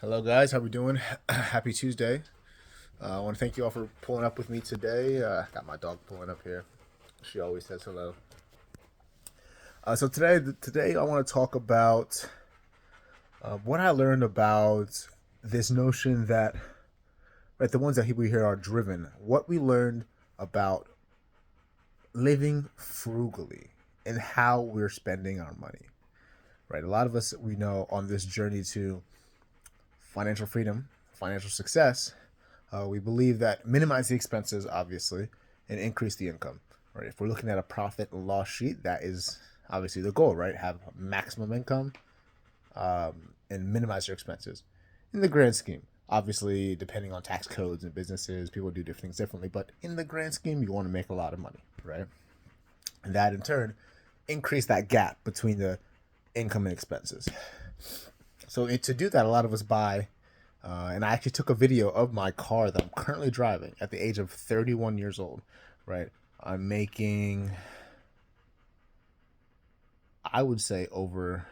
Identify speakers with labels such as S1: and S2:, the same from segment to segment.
S1: Hello, guys. How we doing? Happy Tuesday. I want to thank you all for pulling up with me today. Got my dog pulling up here. She always says hello. So today I want to talk about what I learned about this notion that, right, the ones that we hear are driven. What we learned about living frugally and how we're spending our money. Right, a lot of us we know on this journey to financial freedom, financial success. We believe that minimize the expenses, obviously, and increase the income. Right? If we're looking at a profit and loss sheet, that is obviously the goal, right? Have maximum income and minimize your expenses. In the grand scheme, obviously, depending on tax codes and businesses, people do different things differently. But in the grand scheme, you want to make a lot of money, right? And that in turn increase that gap between the income and expenses. So to do that, a lot of us buy and I actually took a video of my car that I'm currently driving at the age of 31 years old, right? I'm making, I would say, over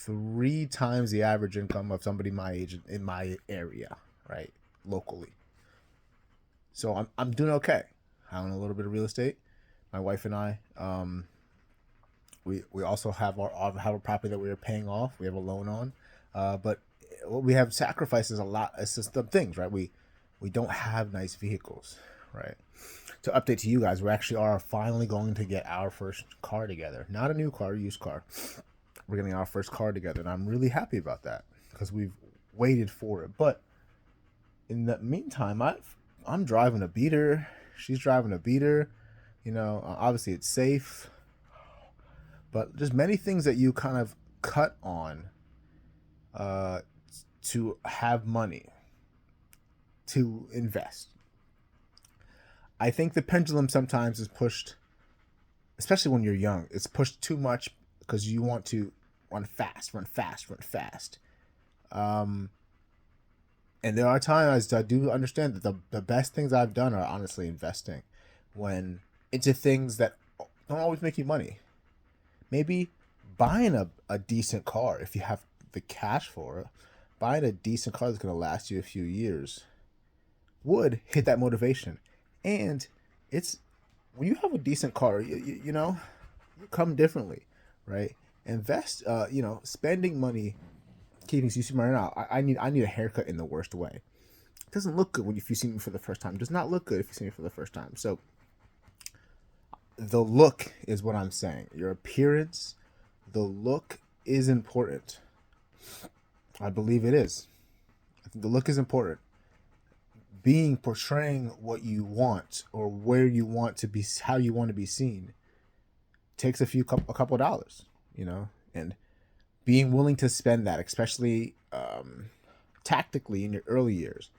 S1: 3 times the average income of somebody my age in my area, right? Locally. So I'm doing okay. I own a little bit of real estate. My wife and I, we also have a property that we are paying off. We have a loan on, but what we have sacrifices a lot. It's just the things, right? We don't have nice vehicles, right? To update to you guys, we actually are finally going to get our first car together. Not a new car, used car. We're getting our first car together, and I'm really happy about that because we've waited for it. But in the meantime, I'm driving a beater. She's driving a beater. Obviously it's safe, but just many things that you kind of cut on uh, to have money to invest. I think the pendulum sometimes is pushed, especially when you're young. It's pushed too much because you want to run fast, run fast, run fast. Um, and there are times I do understand that the best things I've done are honestly investing when into things that don't always make you money. Maybe buying a decent car if you have the cash for it, buying a decent car that's going to last you a few years would hit that motivation. And it's when you have a decent car, you come differently, right? Invest, spending money, keeping you see me right now. I need a haircut in the worst way. It doesn't look good when if you see me for the first time. It does not look good if you see me for the first time. So the look is what I'm saying. Your appearance, the look is important. I believe it is. I think the look is important. Portraying what you want or where you want to be, how you want to be seen, takes a couple of dollars, and being willing to spend that, especially tactically in your early years,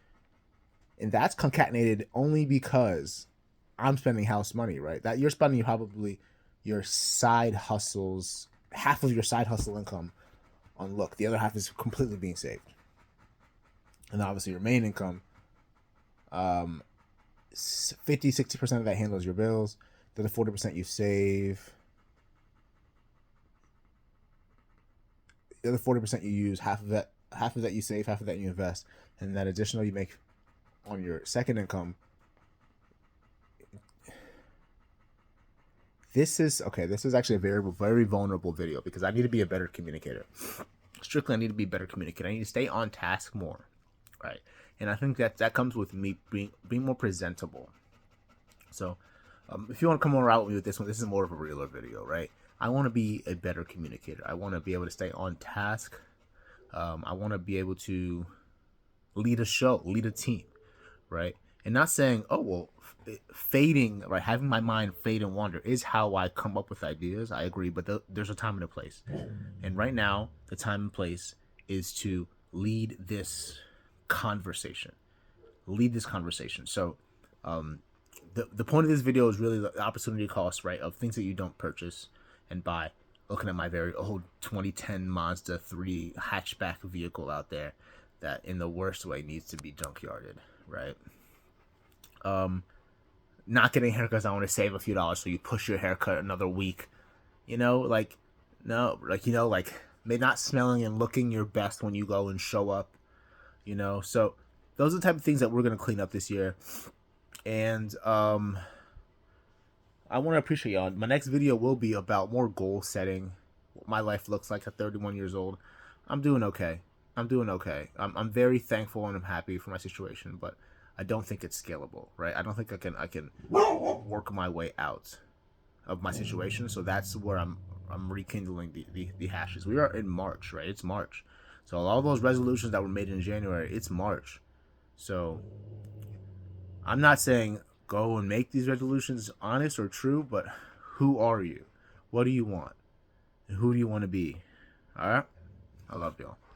S1: and that's concatenated only because I'm spending house money, right? That you're spending probably your side hustles, half of your side hustle income on look. The other half is completely being saved. And obviously your main income, 50-60% of that handles your bills. Then the 40% you save. The other 40% you use, half of that you save, half of that you invest. And that additional you make on your second income. This is actually a very, very vulnerable video because I need to be a better communicator. Strictly, I need to be a better communicator. I need to stay on task more, right? And I think that comes with me being more presentable. So, if you want to come around with me with this one, this is more of a realer video, right? I want to be a better communicator. I want to be able to stay on task. I want to be able to lead a show, lead a team, right? And not saying, oh, well, fading, right? Having my mind fade and wander is how I come up with ideas. I agree, but there's a time and a place. And right now, the time and place is to lead this conversation. Lead this conversation. So, the point of this video is really the opportunity cost, right, of things that you don't purchase and buy. Looking at my very old 2010 Mazda 3 hatchback vehicle out there that in the worst way needs to be junkyarded, right? Not getting haircuts, I want to save a few dollars, so you push your haircut another week. No, like may not smelling and looking your best when you go and show up, So those are the type of things that we're going to clean up this year. And I want to appreciate y'all. My next video will be about more goal setting, what my life looks like at 31 years old. I'm doing okay. I'm very thankful and I'm happy for my situation, but I don't think it's scalable, right? I don't think I can work my way out of my situation. So that's where I'm rekindling the hashes. We are in March, right? It's March. So all those resolutions that were made in January, it's March. So I'm not saying go and make these resolutions honest or true, but who are you? What do you want? And who do you want to be? All right? I love y'all.